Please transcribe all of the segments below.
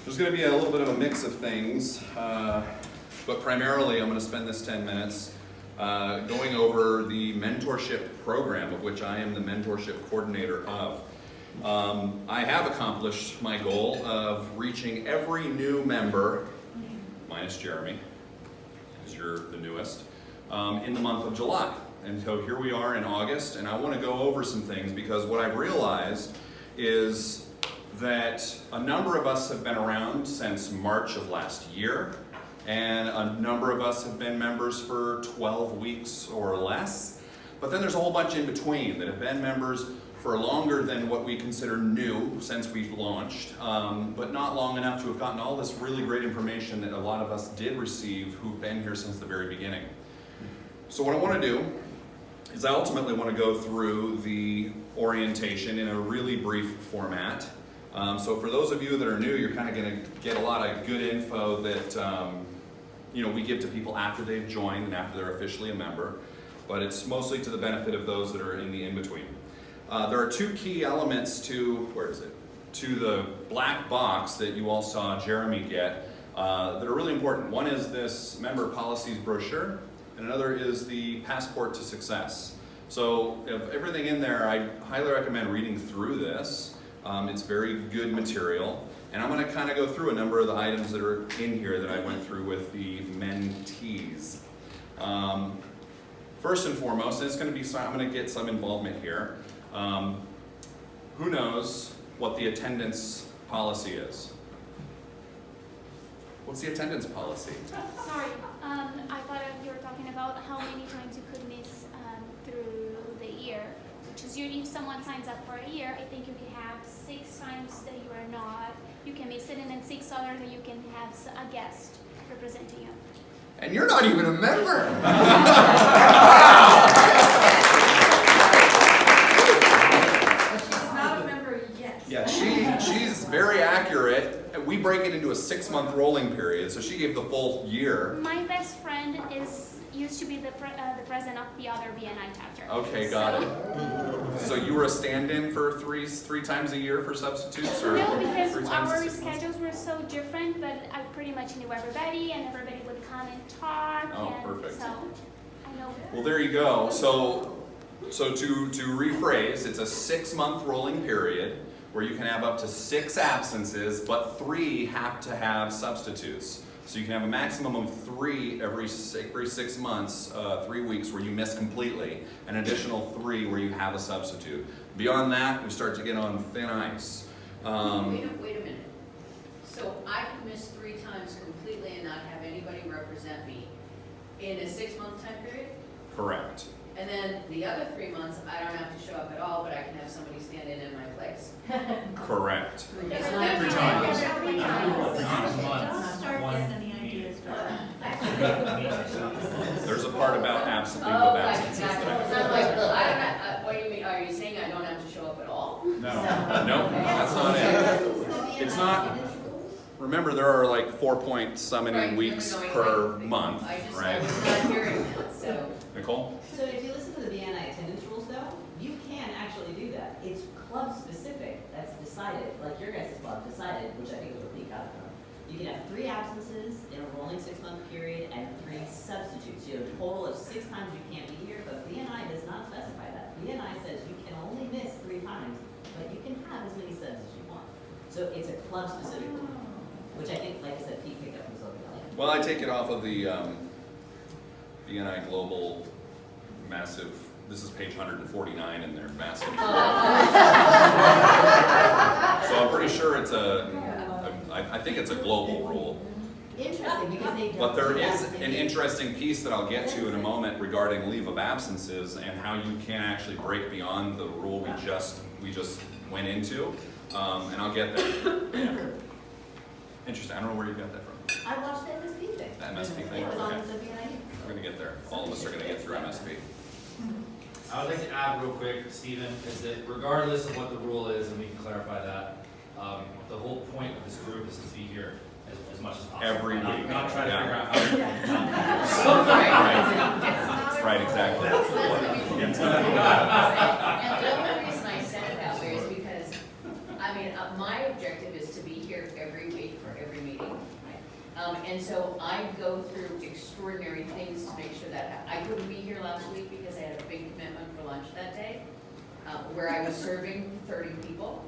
There's going to be a little bit of a mix of things, but primarily I'm going to spend this 10 minutes going over the mentorship program, of which I am the mentorship coordinator of. I have accomplished my goal of reaching every new member, minus Jeremy, because you're the newest, in the month of July. And so here we are in August, and I want to go over some things because what I've realized is that a number of us have been around since March of last year, and a number of us have been members for 12 weeks or less. But then there's a whole bunch in between that have been members for longer than what we consider new since we've launched, but not long enough to have gotten all this really great information that a lot of us did receive who've been here since the very beginning. So what I want to do is I ultimately want to go through the orientation in a really brief format. So for those of you that are new, you're kind of going to get a lot of good info that we give to people after they've joined and after they're officially a member, but it's mostly to the benefit of those that are in the in-between. There are two key elements to the black box that you all saw Jeremy get that are really important. One is this member policies brochure, and another is the passport to success. So of everything in there, I highly recommend reading through this. It's very good material, and I'm going to kind of go through a number of the items that are in here that I went through with the mentees. First and foremost, and I'm going to get some involvement here. Who knows what the attendance policy is? What's the attendance policy? Sorry, I thought you were talking about how many times you could miss through the year. Which is usually if someone signs up for a year, I think you can have 6 times that you are not, you can miss it, and then 6 others that you can have a guest representing you. And you're not even a member! Yeah, she's very accurate. We break it into a 6-month rolling period, so she gave the full year. My best friend used to be the president of the other BNI chapter. Okay, got it. So you were a stand-in for three times a year for substitutes, or no, because 3 times our in 6 months? schedules were so different, but I pretty much knew everybody, and everybody would come and talk. Oh, and perfect. So I know. Well, there you go. So to rephrase, it's a 6-month rolling period where you can have up to 6 absences, but 3 have to have substitutes. So you can have a maximum of 3 every 6 months, 3 weeks where you miss completely, an additional 3 where you have a substitute. Beyond that, we start to get on thin ice. Wait a minute. So I can miss 3 times completely and not have anybody represent me in a 6-month time period? Correct. And then the other 3 months, I don't have to show up at all, but I can have somebody stand in my place. Correct. It's not Every time. Every There's a part about absent leave Oh, of right, absences exactly. that It's not like, I don't know, what do you mean, are you saying I don't have to show up at all? No. No, that's not it. It's not. Remember, there are like 4 point so many Right, weeks no, per month, I was right? not hearing that, so. Nicole? So if you listen to the BNI attendance rules though, you can actually do that. It's club specific, that's decided, like your guys' club decided, which I think was a peak outcome. You can have 3 absences in a rolling 6-month period and 3 substitutes. You have a total of 6 times you can't be here, but BNI does not specify that. BNI says you can only miss 3 times, but you can have as many subs as you want. So it's a club specific rule, which I think, like I said, Pete picked up from Silicon Valley. Well, I take it off of the BNI Global massive, this is page 149 in their massive. So I'm pretty sure it's I think it's a global rule. Interesting, because they don't. But there do that. is an interesting piece that I'll get to in a moment regarding leave of absences and how you can actually break beyond the rule we just went into, and I'll get there. Yeah. Interesting. I don't know where you got that from. I watched the MSP thing. That MSP thing. It was on Okay. the BNI. We're gonna get there. All of us are gonna get through MSP. I would like to add real quick, Stephen, is that regardless of what the rule is, and we can clarify that, the whole point of this group is to be here as much as possible. Every I'm week. not trying to Yeah. figure out how to. Right, exactly. That's the reason. Yes. And the only reason I said it that way is because, I mean, my objective is to be here every week for every meeting. And so I go through extraordinary things to make sure that I couldn't be here last week because I had a big commitment for lunch that day, where I was serving 30 people.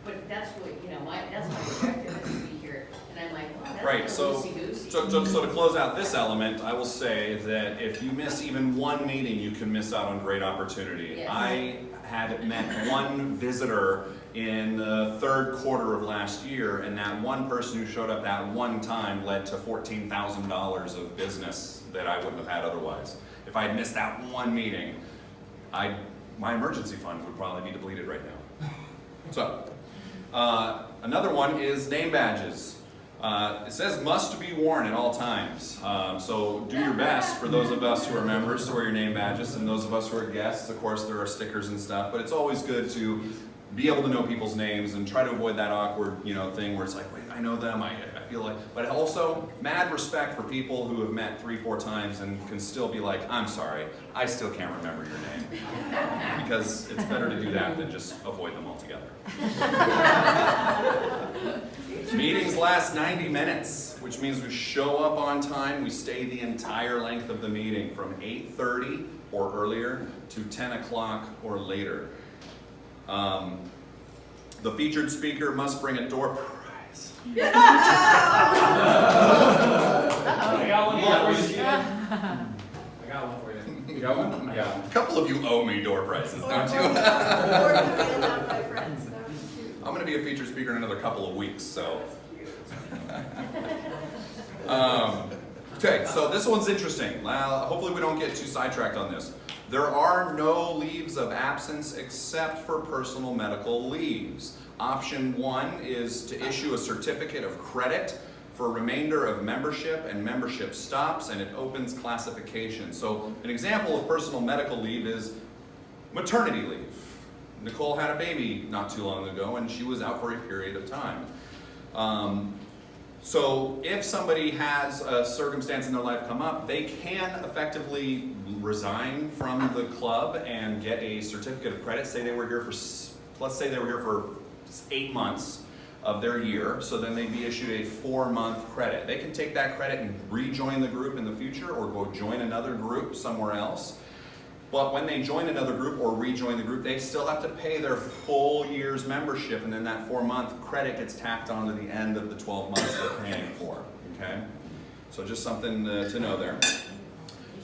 But that's what, that's my objective is to be here. And I'm like, wow, that's Right, kind of so loosey-goosey. So to close out this element, I will say that if you miss even one meeting, you can miss out on great opportunity. Yes. I had met one visitor in the third quarter of last year, and that one person who showed up that one time led to $14,000 of business that I wouldn't have had otherwise. If I had missed that one meeting, my emergency fund would probably be depleted right now. So, another one is name badges. It says must be worn at all times. So do your best for those of us who are members to wear your name badges, and those of us who are guests, of course, there are stickers and stuff, but it's always good to be able to know people's names and try to avoid that awkward, thing where it's like, wait, I know them, I feel like, but also mad respect for people who have met 3-4 times and can still be like, I'm sorry, I still can't remember your name. Because it's better to do that than just avoid them altogether. Meetings last 90 minutes, which means we show up on time, we stay the entire length of the meeting from 8:30 or earlier to 10 o'clock or later. The featured speaker must bring a door prize. I got one more for you, Steven. I got one for you. You got one? Yeah. A couple of you owe me door prizes, don't you? I'm going to be a featured speaker in another couple of weeks, so. Okay, so this one's interesting. Hopefully we don't get too sidetracked on this. There are no leaves of absence except for personal medical leaves. Option 1 is to issue a certificate of credit for remainder of membership and membership stops, and it opens classification. So an example of personal medical leave is maternity leave. Nicole had a baby not too long ago, and she was out for a period of time. So if somebody has a circumstance in their life come up, they can effectively resign from the club and get a certificate of credit. Say they were here for, let's say they were here for 8 months of their year, so then they'd be issued a 4-month credit. They can take that credit and rejoin the group in the future or go join another group somewhere else. But when they join another group or rejoin the group, they still have to pay their full year's membership, and then that 4-month credit gets tacked on to the end of the 12 months they're paying for, okay? So just something to know there.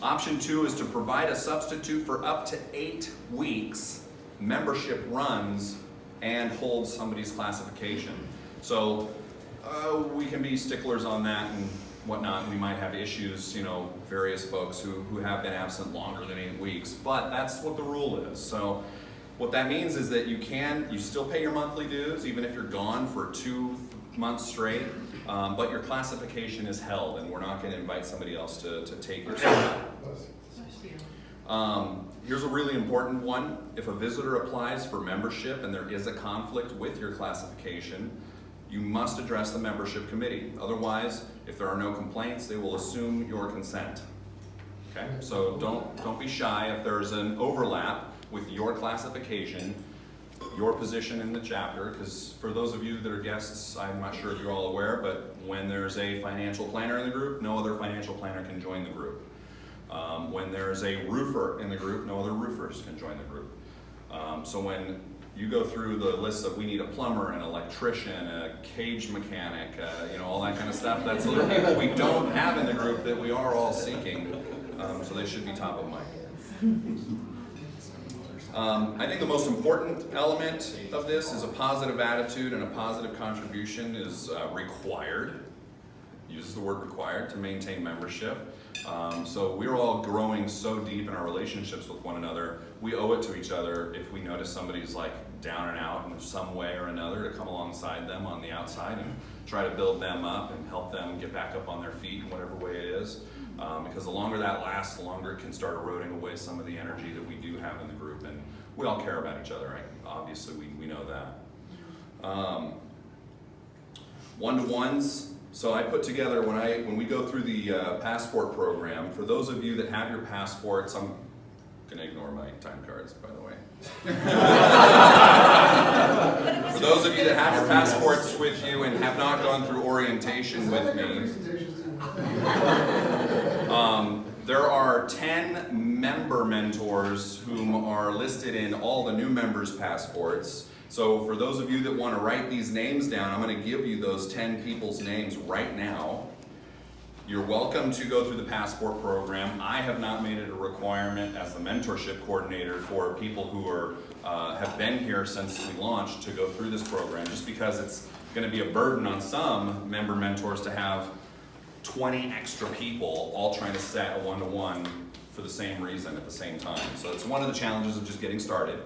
Option 2 is to provide a substitute for up to 8 weeks membership runs and holds somebody's classification. So we can be sticklers on that and whatnot. We might have issues, various folks who have been absent longer than 8 weeks, but that's what the rule is. So what that means is that you still pay your monthly dues even if you're gone for 2 months straight, but your classification is held, and we're not going to invite somebody else to take your spot. Here's a really important one. If a visitor applies for membership and there is a conflict with your classification, you must address the membership committee. Otherwise, if there are no complaints, they will assume your consent. Okay? So don't be shy if there's an overlap with your classification, your position in the chapter, because for those of you that are guests, I'm not sure if you're all aware, but when there's a financial planner in the group, no other financial planner can join the group. When there's a roofer in the group, no other roofers can join the group. So when you go through the list of we need a plumber, an electrician, a cage mechanic, all that kind of stuff, that's the people we don't have in the group that we are all seeking. So they should be top of mind. I think the most important element of this is a positive attitude, and a positive contribution is required. Uses the word required to maintain membership. So we're all growing so deep in our relationships with one another, we owe it to each other if we notice somebody's like down and out in some way or another to come alongside them on the outside and try to build them up and help them get back up on their feet in whatever way it is. Because the longer that lasts, the longer it can start eroding away some of the energy that we do have in the group. And we all care about each other, right? Obviously we know that. One-to-ones. So I put together, when we go through the passport program, for those of you that have your passports, I'm going to ignore my time cards, by the way. For those of you that have your passports with you and have not gone through orientation with me, there are 10 member mentors whom are listed in all the new members' passports. So for those of you that want to write these names down, I'm going to give you those 10 people's names right now. You're welcome to go through the passport program. I have not made it a requirement as the mentorship coordinator for people who are have been here since we launched to go through this program, just because it's going to be a burden on some member mentors to have 20 extra people all trying to set a one-to-one for the same reason at the same time. So it's one of the challenges of just getting started.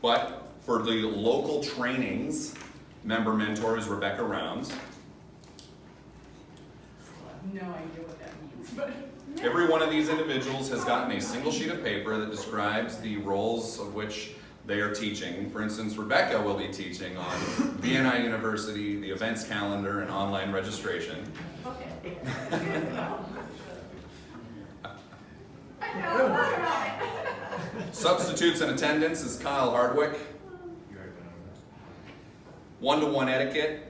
But for the local trainings, member mentor is Rebecca Rounds. No idea what that means, but. Every one of these individuals has gotten a single sheet of paper that describes the roles of which they are teaching. For instance, Rebecca will be teaching on BNI University, the events calendar, and online registration. Okay. I know about it. Substitutes and attendance is Kyle Hardwick. One-to-one etiquette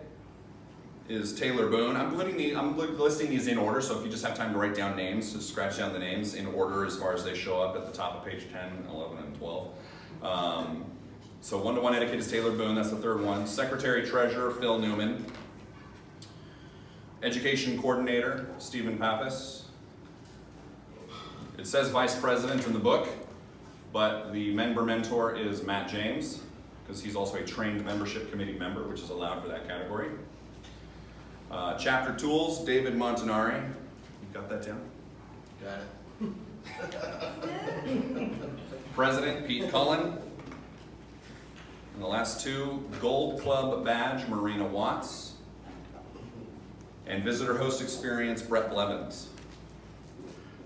is Taylor Boone. I'm listing these in order, so if you just have time to write down names, just scratch down the names in order as far as they show up at the top of page 10, 11, and 12. So one-to-one etiquette is Taylor Boone, that's the third one. Secretary Treasurer, Phil Newman. Education Coordinator, Stephen Pappas. It says Vice President in the book, but the member mentor is Matt James, because he's also a trained membership committee member, which is allowed for that category. Chapter Tools, David Montanari. You got that down? Got it. President, Pete Cullen. And the last two, Gold Club Badge, Marina Watts. And Visitor Host Experience, Brett Blevins.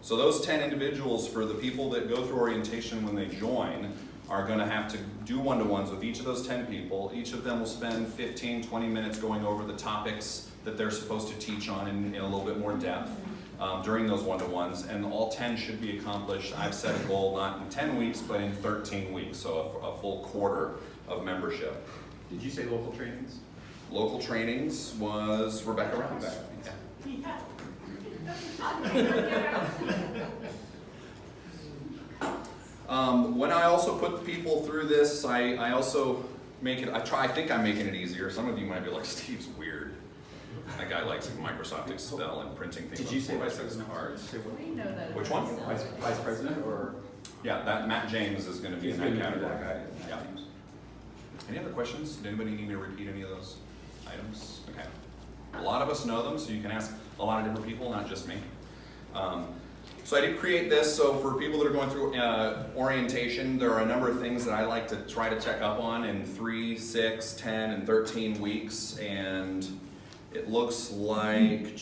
So those 10 individuals, for the people that go through orientation when they join, are going to have to do one-to-ones with each of those 10 people. Each of them will spend 15, 20 minutes going over the topics that they're supposed to teach on in a little bit more depth during those one-to-ones, and all 10 should be accomplished. I've set a goal not in 10 weeks, but in 13 weeks, so a full quarter of membership. Did you say local trainings? Local trainings was Rebecca Rounds. Yeah. When I also put people through this, I also make it, I think I'm making it easier. Some of you might be like, Steve's weird. That guy likes Microsoft Excel and printing things. Did you say on vice 4x6 president? cards. We know that. Which one? Vice president or? Yeah, that Matt James is going to be in He's that gonna be category. that guy. Yeah. Any other questions? Did anybody need me to repeat any of those items? Okay. A lot of us know them, so you can ask a lot of different people, not just me. So I did create this, so for people that are going through orientation, there are a number of things that I like to try to check up on in 3, 6, 10, and 13 weeks, and it looks like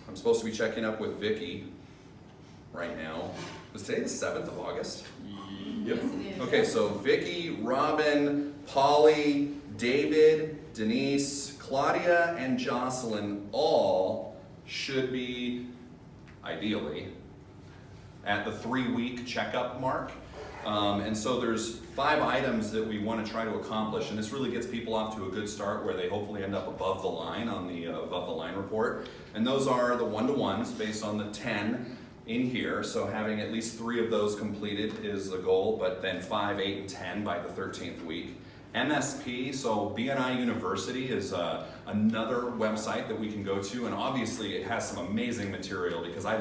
I'm supposed to be checking up with Vicky right now. Was today the 7th of August? Yep. Okay, so Vicky, Robin, Polly, David, Denise, Claudia, and Jocelyn all should be, ideally, at the 3-week checkup mark. And so there's 5 items that we want to try to accomplish, and this really gets people off to a good start where they hopefully end up above the line on the above the line report. And those are the one-to-ones based on the 10 in here. So having at least 3 of those completed is the goal, but then 5, 8, and 10 by the 13th week. MSP, so BNI University is another website that we can go to, and obviously it has some amazing material because I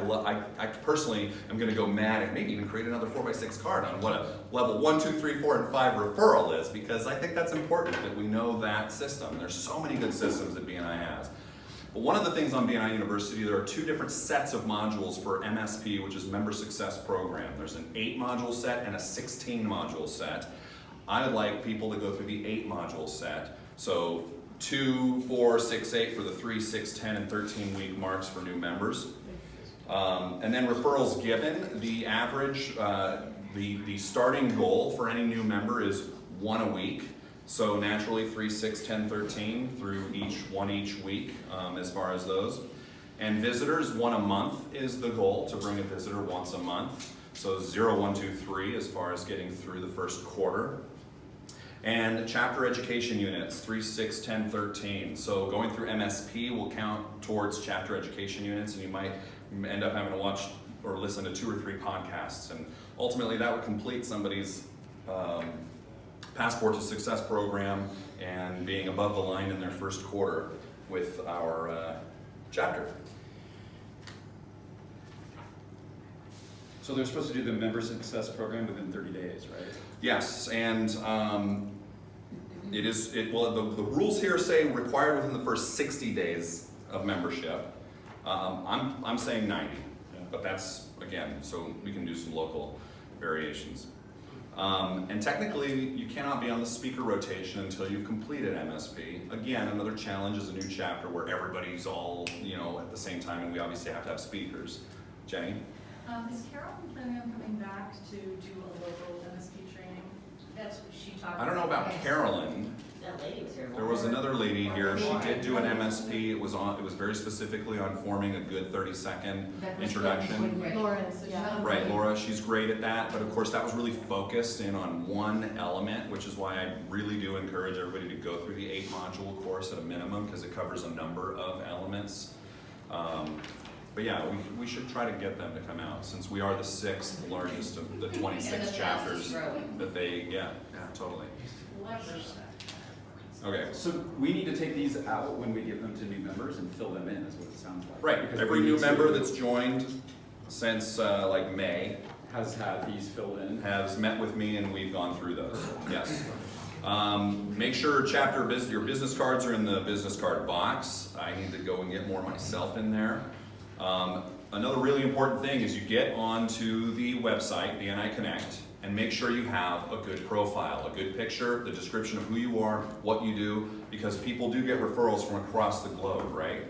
personally am going to go mad and maybe even create another 4x6 card on what a level 1, 2, 3, 4, and 5 referral is, because I think that's important that we know that system. There's so many good systems that BNI has. But one of the things on BNI University, there are 2 different sets of modules for MSP, which is Member Success Program. There's an 8-module set and a 16-module set. I would like people to go through the 8-module set. So 2, 4, 6, 8 for the 3, 6, 10, and 13 week marks for new members. And then referrals given, the average, the starting goal for any new member is 1 a week. So naturally 3, 6, 10, 13 through one each week as far as those. And visitors, 1 a month is the goal, to bring a visitor once a month. So 0, 1, 2, 3 as far as getting through the first quarter. And chapter education units, 3, 6, 10, 13. So going through MSP will count towards chapter education units, and you might end up having to watch or listen to 2 or 3 podcasts. And ultimately that would complete somebody's Passport to Success program and being above the line in their first quarter with our chapter. So they're supposed to do the member success program within 30 days, right? Yes, and the rules here say required within the first 60 days of membership. I'm saying 90, but that's, again, so we can do some local variations. And technically, you cannot be on the speaker rotation until you've completed MSP. Again, another challenge is a new chapter where everybody's all, at the same time, and we obviously have to have speakers. Jenny? Is Carol planning on coming back to do a local MSP training? That's what she talked about. I don't know about Carolyn. That lady was here. There was another lady here. She did do an MSP. It was very specifically on forming a good 30-second introduction. Laura's, yeah. Right, Laura, she's great at that, but of course that was really focused in on one element, which is why I really do encourage everybody to go through the 8-module course at a minimum, because it covers a number of elements. But yeah, we should try to get them to come out, since we are the 6th largest of the 26 chapters that they, yeah, totally. Okay. So we need to take these out when we give them to new members and fill them in, is what it sounds like. Right, Because every we new need to- member that's joined since like May has had these filled in. has met with me and we've gone through those, yes. Make sure your business cards are in the business card box. I need to go and get more myself in there. Another really important thing is you get onto the website, BNI Connect, and make sure you have a good profile, a good picture, the description of who you are, what you do, because people do get referrals from across the globe, right?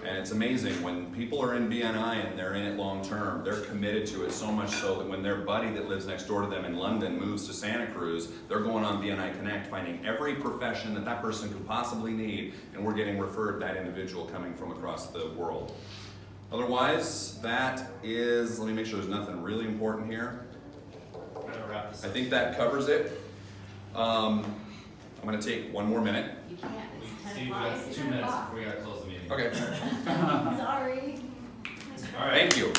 And it's amazing when people are in BNI and they're in it long term, they're committed to it so much so that when their buddy that lives next door to them in London moves to Santa Cruz, they're going on BNI Connect, finding every profession that person could possibly need, and we're getting referred that individual coming from across the world. Otherwise, that is, let me make sure there's nothing really important here. We're gonna wrap this I up. think that covers it. I'm going to take one more minute. You can't, it's Steve, 10 we o'clock. got 2 minutes before we gotta close the meeting. Okay. Sorry. All right. Thank you.